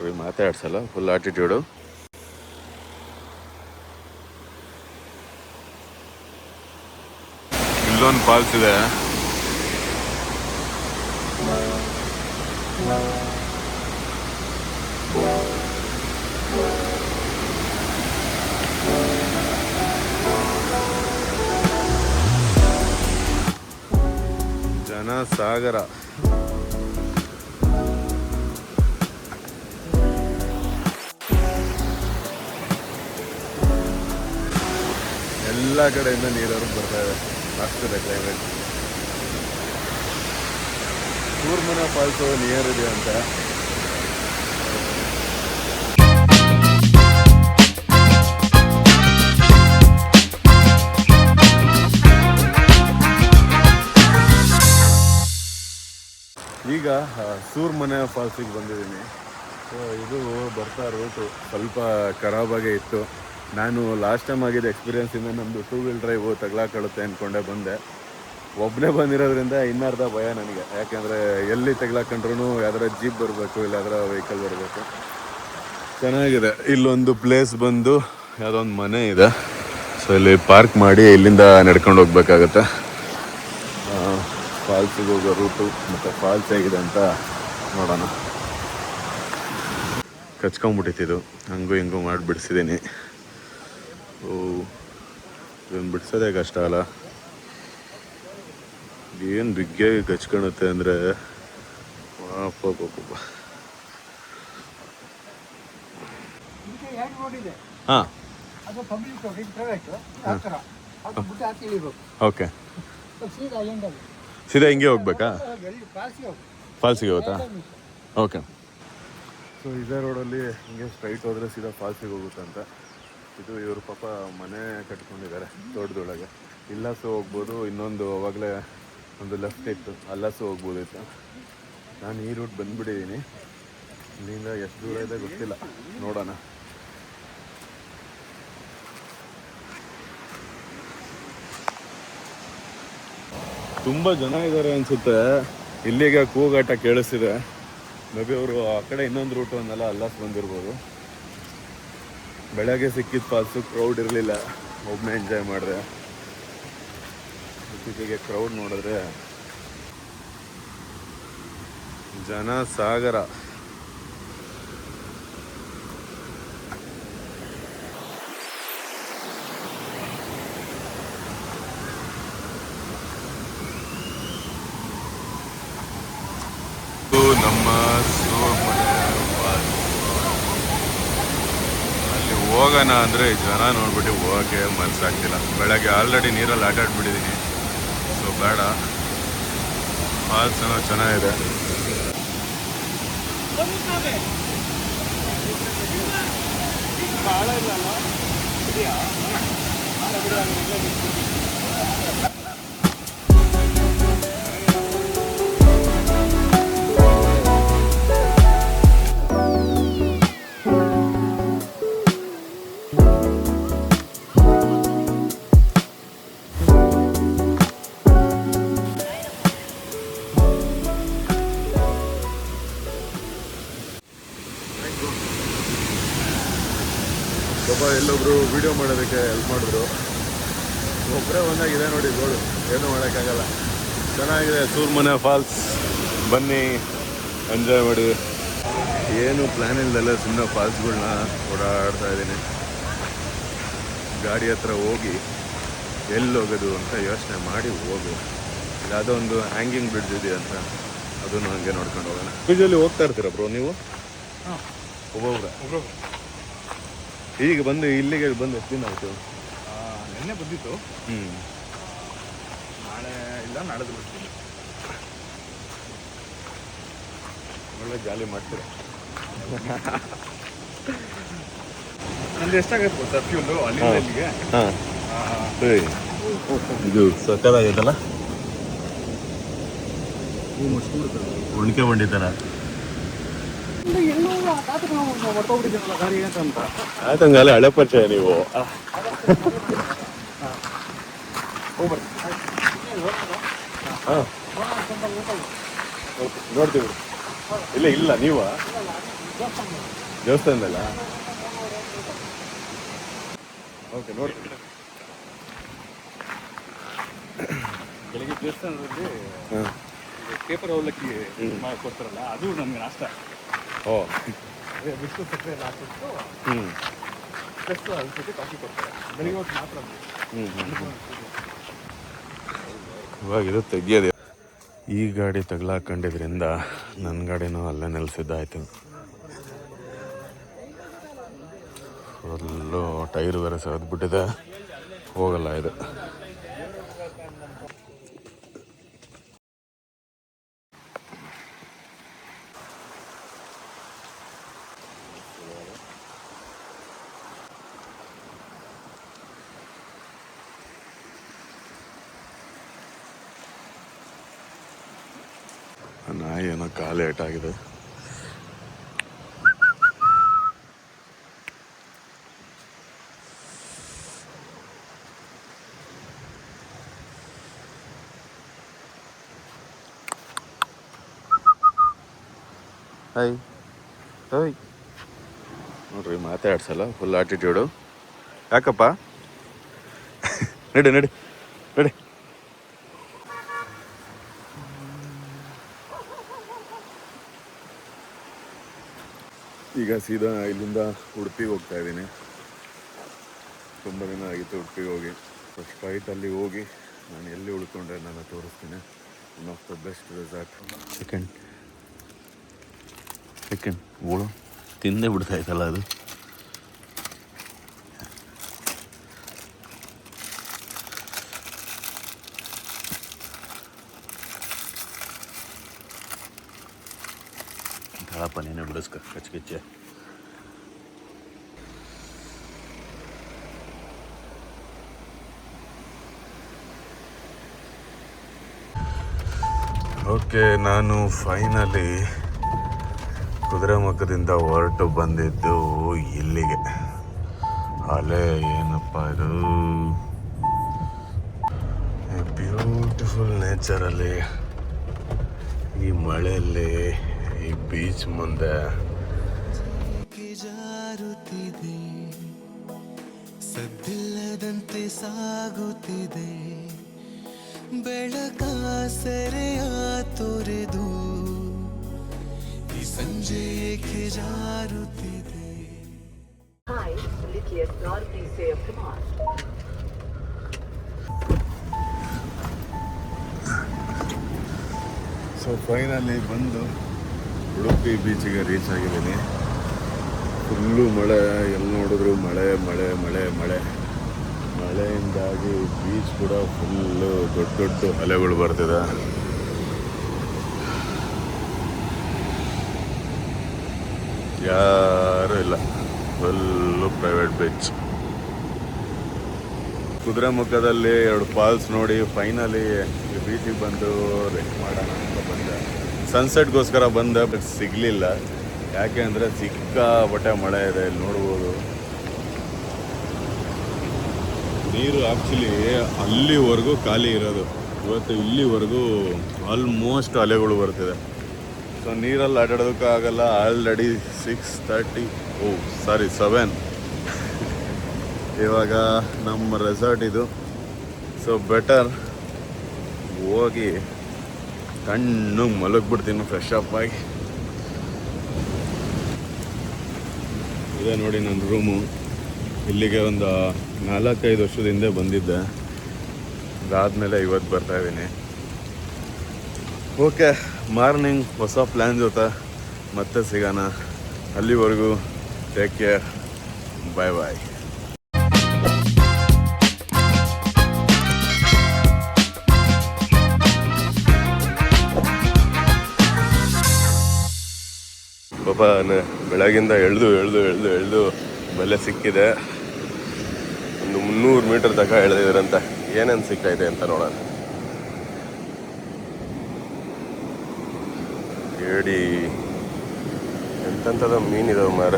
ನೋಡ್ರಿ, ಮಾತಾಡ್ಸಲ್ಲ, full attitude. ಇಲ್ಲೊಂದು falls ಇದೆ. ಜನಸಾಗರ. ಎಲ್ಲ ಕಡೆಯಿಂದ ನೀರವರು ಬರ್ತಾ ಇದೆ. ಆಗ್ತದೆ ಕ್ಲೈಮೇಟ್. ಸೂರ್ಮನೆ ಫಾಲ್ಸು ನಿಯರ್ ಇದೆ ಅಂತ. ಈಗ ಸೂರ್ಮನೆ ಫಾಲ್ಸಿಗೆ ಬಂದಿದ್ದೀನಿ. ಸೊ ಇದು ಬರ್ತಾ ರೂಟು ಸ್ವಲ್ಪ ಖರಾಬಾಗೇ ಇತ್ತು. ನಾನು ಲಾಸ್ಟ್ ಟೈಮ್ ಆಗಿದ್ದ ಎಕ್ಸ್ಪೀರಿಯನ್ಸಿಂದ ನಮ್ಮದು 2 ವೀಲ್ ಡ್ರೈವ್ ತಗ್ಲಾಕೊಳ್ಳುತ್ತೆ ಅಂದ್ಕೊಂಡೆ ಬಂದೆ. ಒಬ್ಬನೇ ಬಂದಿರೋದ್ರಿಂದ ಇನ್ನರ್ಧ ಭಯ ನನಗೆ. ಯಾಕೆಂದರೆ ಎಲ್ಲಿ ತಗ್ಲಾಕೊಂಡ್ರೂ ಯಾವ್ದಾರ ಜೀಪ್ ಬರಬೇಕು, ಇಲ್ಲ ಯಾವ್ದಾರ ವೆಹಿಕಲ್ ಬರಬೇಕು. ಚೆನ್ನಾಗಿದೆ. ಇಲ್ಲೊಂದು ಪ್ಲೇಸ್ ಬಂದು ಯಾವುದೋ ಒಂದು ಮನೆ ಇದೆ. ಸೊ ಇಲ್ಲಿ ಪಾರ್ಕ್ ಮಾಡಿ ಇಲ್ಲಿಂದ ನಡ್ಕೊಂಡು ಹೋಗ್ಬೇಕಾಗತ್ತೆ. ಫಾಲ್ಸಿಗೆ ಹೋಗೋ ರೂಟು ಮತ್ತು ಫಾಲ್ಸ್ ಹೇಗಿದೆ ಅಂತ ನೋಡೋಣ. ಕಚ್ಕೊಂಬಿಟ್ಟಿದ್ದು ಹಂಗೂ ಹಿಂಗೂ ಮಾಡಿ ಬಿಡಿಸಿದ್ದೀನಿ. ಇದನ್ನು ಬಿಡಿಸೋದೇ ಕಷ್ಟ ಅಲ್ಲ. ಏನು ಬಿಗ್ಗಾಗಿ ಕಚ್ಕೊಳುತ್ತೆ ಅಂದರೆ ಹಾಂ ಓಕೆ. ಸೀದಾ ಹಿಂಗೆ ಹೋಗ್ಬೇಕಾ? ಫಾಲ್ಸಿಗೆ ಹೋಗುತ್ತಾ? ಓಕೆ. ಸೊ ಇದೇ ರೋಡಲ್ಲಿ ಹಿಂಗೆ ಸ್ಟ್ರೈಟ್ ಹೋದರೆ ಸೀದಾ ಫಾಲ್ಸಿಗೆ ಹೋಗುತ್ತಂತ. ಇದು ಇವರು ಪಾಪ ಮನೆ ಕಟ್ಕೊಂಡಿದ್ದಾರೆ ತೋಟದೊಳಗೆ. ಇಲ್ಲಾಸು ಹೋಗ್ಬೋದು, ಇನ್ನೊಂದು ಅವಾಗಲೇ ಒಂದು ಲೆಫ್ಟ್ ಇತ್ತು, ಅಲ್ಲಾಸು ಹೋಗ್ಬೋದಿತ್ತು. ನಾನು ಈ ರೂಟ್ ಬಂದುಬಿಟ್ಟಿದ್ದೀನಿ. ಇಲ್ಲಿಂದ ಎಷ್ಟು ದೂರ ಇದೆ ಗೊತ್ತಿಲ್ಲ, ನೋಡೋಣ. ತುಂಬ ಜನ ಇದ್ದಾರೆ ಅನಿಸುತ್ತೆ. ಇಲ್ಲಿಗೆ ಕೂಗಾಟ ಕೇಳಿಸ್ತಿದೆ. ಮೇ ಬಿ ಅವರು ಆ ಕಡೆ ಇನ್ನೊಂದು ರೂಟು ಅನ್ನೆಲ್ಲ ಅಲ್ಲಾಸ್ ಬಂದಿರ್ಬೋದು. ಬೆಳಗ್ಗೆ ಸಿಕ್ಕಿದ ಫಾಲ್ಸು ಕ್ರೌಡ್ ಇರಲಿಲ್ಲ, ಒಬ್ಬನೇ ಎಂಜಾಯ್ ಮಾಡಿದೆ. ಇತ್ತೀಚೆಗೆ ಕ್ರೌಡ್ ನೋಡಿದ್ರೆ ಜನಸಾಗರ. ನಮ್ಮ ಸೂರ್ಮನೆ ಫಾಲ್ಸ್ ಅಲ್ಲಿ ಹೋಗೋಣ ಅಂದರೆ ಜನ ನೋಡ್ಬಿಟ್ಟು ಹೋಗೋಕ್ಕೆ ಮನಸ್ಸಾಗ್ತಿಲ್ಲ. ಬೆಳಗ್ಗೆ ಆಲ್ರೆಡಿ ನೀರಲ್ಲಿ ಆಟ ಆಡ್ಬಿಟ್ಟಿದ್ದೀನಿ. ಸೊ ಬೇಡ. ಫಾಲ್ಸ್ ಏನೋ ಚೆನ್ನಾಗಿದೆ. ಪಾಪ ಎಲ್ಲೊಬ್ರು ವಿಡಿಯೋ ಮಾಡೋದಕ್ಕೆ ಹೆಲ್ಪ್ ಮಾಡಿದ್ರು. ಒಬ್ಬರೇ ಒಂದಾಗಿದೆ ನೋಡಿ ಗೋಳು, ಏನೂ ಮಾಡೋಕ್ಕಾಗಲ್ಲ. ಚೆನ್ನಾಗಿದೆ ಸೂರ್ಮನೆ ಫಾಲ್ಸ್. ಬನ್ನಿ ಎಂಜಾಯ್ ಮಾಡಿ. ಏನು ಪ್ಲ್ಯಾನ್ ಇಲ್ದಲ್ಲ ಸುಮ್ಮನೆ ಫಾಲ್ಸ್ಗಳನ್ನ ಓಡಾಡ್ತಾ ಇದ್ದೀನಿ. ಗಾಡಿ ಹತ್ರ ಹೋಗಿ ಎಲ್ಲಿ ಹೋಗೋದು ಅಂತ ಯೋಚನೆ ಮಾಡಿ ಹೋಗು. ಯಾವುದೋ ಒಂದು ಹ್ಯಾಂಗಿಂಗ್ ಬ್ರಿಡ್ಜ್ ಇದೆಯಂತ, ಅದನ್ನು ಹಂಗೆ ನೋಡ್ಕೊಂಡು ಹೋಗೋಣ. ಬ್ರಿಡ್ಜಲ್ಲಿ ಹೋಗ್ತಾ ಇರ್ತೀರ ಬ್ರೋ ನೀವು? ಒಬ್ಬೊಬ್ರೆ ಈಗ ಬಂದು ಇಲ್ಲಿಗೆ ಬಂದು ಎಷ್ಟು ದಿನ ಆಯಿತು? ನಿನ್ನೆ ಬಂದಿತ್ತು. ನಾಳೆ ಇಲ್ಲ ನಾಳೆದು ಬರ್ತೀನಿ. ಒಳ್ಳೆ ಜಾಲಿ ಮಾಡ್ತೀರ. ಅಲ್ಲಿ ಎಷ್ಟಾಗತ್ತೆ ಗೊತ್ತಾ ಫ್ಯೂಲು ಅಲ್ಲಿಂದ ಇಲ್ಲಿಗೆ? ಹಾಂ ಇದು ಸಕ್ಕದಾಗೈತಲ್ಲ, ಉಣ್ಕೆ ಬಂಡಿತಾರ. ಆಯ್ತಂಗಾಲ ಹಳೆ ಪರಿಚಯ ನೀವು. ಹಾಂ ನೋಡ್ತೀವಿ. ಇಲ್ಲ ಇಲ್ಲ ನೀವ ದೇವಸ್ಥಾನದಲ್ಲ ಓಕೆ ನೋಡಿ. ಬೆಳಿಗ್ಗೆ ದೇವಸ್ಥಾನದಲ್ಲಿ ಹಾಂ ಪೇಪರ್ ಅವಲಕ್ಕಿ ಮಾಡಿ ಕೊಡ್ತಾರಲ್ಲ, ಅದು ನಮ್ಗೆ ನಾಷ್ಟ. ಓ ಬಿಸ್ಕು ಸಕ್ಕರೆ ಎಲ್ಲ ಹಾಕಿಟ್ಟು ಹ್ಞೂ ಪ್ಲಸ್ ಅಲ್ಲಿ ಜೊತೆ ಕಾಫಿ ಕೊಡ್ತಾರೆ ಬೆಳಿಗ್ಗೆ ಹೊತ್ತು ಮಾತ್ರ. ಇವಾಗ ಇದು ತೆಗಿಯೋದು. ಈ ಗಾಡಿ ತಗ್ಲಾಕೊಂಡಿದ್ರಿಂದ ನನ್ನ ಗಾಡಿನೂ ಅಲ್ಲೇ ನಿಲ್ಲಿಸಿದ್ದಾಯಿತು. ಫುಲ್ಲು ಟೈರ್ ಬೇರೆ ಸರಿದ್ಬಿಟ್ಟಿದೆ, ಹೋಗಲ್ಲ ಇದು. ನಾಯಿ ಏನೋ ಕಾಲು ಏಟಾಗಿದೆ. ಹಾಯ್ ಹಾಯ್ ನೋಡ್ರಿ, ಮಾತಾಡ್ಸಲ್ಲ, ಫುಲ್ ಆಟಿಟ್ಯೂಡು. ಯಾಕಪ್ಪ? ನಡಿ ನಡಿ ನಡಿ. ಈಗ ಸೀದಾ ಇಲ್ಲಿಂದ ಉಡುಪಿಗೆ ಹೋಗ್ತಾ ಇದ್ದೀನಿ. ತುಂಬ ದಿನ ಆಗಿತ್ತು ಉಡುಪಿಗೆ ಹೋಗಿ. ಫಸ್ಟ್ ಫ್ಲೈಟಲ್ಲಿ ಹೋಗಿ ನಾನು ಎಲ್ಲಿ ಉಳ್ಕೊಂಡ್ರೆ ನಾನು ತೋರಿಸ್ತೀನಿ. One of the best resort. Chicken ಓಳು ತಿಂದೇ ಬಿಡ್ತಾಯ್ತಲ್ಲ ಅದು. ಕಾಳಪ್ಪ ನೀನೇ ಬಿಡಿಸ್ಕ ಕಚ್ಕಿಚ್ಚೆ. ಓಕೆ, ನಾನು ಫೈನಲಿ ಕುದುರೆಮುಖದಿಂದ ಹೊರಟು ಬಂದಿದ್ದು ಇಲ್ಲಿಗೆ. ಅಲೆ ಏನಪ್ಪ ಇದು, ಬ್ಯೂಟಿಫುಲ್ ನೇಚರಲ್ಲಿ, ಈ ಮಳೆಯಲ್ಲಿ, ಈ ಬೀಚ್ ಮುಂದೆ ಜಾರುತ್ತಿದೆ, ಸದ್ದಿಲ್ಲದಂತೆ ಸಾಗುತ್ತಿದೆ, ಬೆಳಕ ಸೆರೆಯ ತೊರೆದು ಈ ಸಂಜೆ ಏಕೆ ಜಾರುತ್ತಿದೆ. ಸೊ ಫೈನಲಿ ಬಂದು ಉಡುಪಿ ಬೀಚಿಗೆ ರೀಚ್ ಆಗಿದ್ದೀನಿ. ಫುಲ್ಲು ಮಳೆ, ಎಲ್ಲಿ ನೋಡಿದ್ರು ಮಳೆ ಮಳೆ ಮಳೆ ಮಳೆ. ಮಳೆಯಿಂದಾಗಿ ಬೀಚ್ ಕೂಡ ಫುಲ್ಲು ದೊಡ್ಡ ದೊಡ್ಡ ಅಲೆಗಳು ಬರ್ತಿದೆ. ಯಾರೂ ಇಲ್ಲ, ಫುಲ್ಲು ಪ್ರೈವೇಟ್ ಬೀಚ್. ಕುದುರೆಮುಖದಲ್ಲಿ 2 ಫಾಲ್ಸ್ ನೋಡಿ ಫೈನಲಿ ಈ ಬೀಚಿಗೆ ಬಂದು ರೆಸ್ಟ್ ಮಾಡೋಣ ಅಂತ ಬಂದೆ. ಸನ್ಸೆಟ್ಗೋಸ್ಕರ ಬಂದೆ, ಬಟ್ ಸಿಗಲಿಲ್ಲ. ಯಾಕೆ ಅಂದರೆ ಸಿಕ್ಕಾಪಟ್ಟೆ ಮಳೆ ಇದೆ. ಇಲ್ಲಿ ನೋಡ್ಬೋದು ನೀರು ಆ್ಯಕ್ಚುಲಿ ಅಲ್ಲಿವರೆಗೂ ಖಾಲಿ ಇರೋದು. ಇವತ್ತು ಇಲ್ಲಿವರೆಗೂ ಆಲ್ಮೋಸ್ಟ್ ಅಲೆಗಳು ಬರ್ತಿದೆ. ಸೊ ನೀರಲ್ಲಿ ಆಟಾಡೋದಕ್ಕಾಗಲ್ಲ. ಆಲ್ರೆಡಿ 6:30 7 ಇವಾಗ ನಮ್ಮ ರೆಸಾರ್ಟ್ ಇದು. ಸೊ ಬೆಟರ್ ಹೋಗಿ ಕಣ್ಣು ಮಲಗಿಬಿಡ್ತೀನಿ ಫ್ರೆಶ್ ಅಪ್ ಆಗಿ. ಇದೆ ನೋಡಿ ನನ್ನ ರೂಮು. ಇಲ್ಲಿಗೆ ಒಂದು 4-5 ವರ್ಷದ ಹಿಂದೆ ಬಂದಿದ್ದೆ. ಅದಾದಮೇಲೆ ಇವತ್ತು ಬರ್ತಾಯಿದ್ದೀನಿ. ಓಕೆ, ಮಾರ್ನಿಂಗ್ ಹೊಸ ಪ್ಲ್ಯಾನ್ ಜೊತೆ ಮತ್ತೆ ಸಿಗೋಣ. ಅಲ್ಲಿವರೆಗೂ ಟೇಕ್ ಕೇರ್, ಬಾಯ್ ಬಾಯ್. ಪಾಪ ಬೆಳಗಿಂದ ಎಳ್ದು ಬೆಲೆ ಸಿಕ್ಕಿದೆ. ಒಂದು 300 ಮೀಟರ್ ತನಕ ಎಳೆದಿದ್ರಂತೆ. ಏನೇನು ಸಿಕ್ಕೈತೆ ಅಂತ ನೋಡೋಣ. ಏಡಿ ಎಂತೆಂಥದ್ದು ಮೀನಿದಾವೆ ಮಾರ.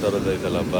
ಥರದ್ದೈತಲ್ಲಪ್ಪ.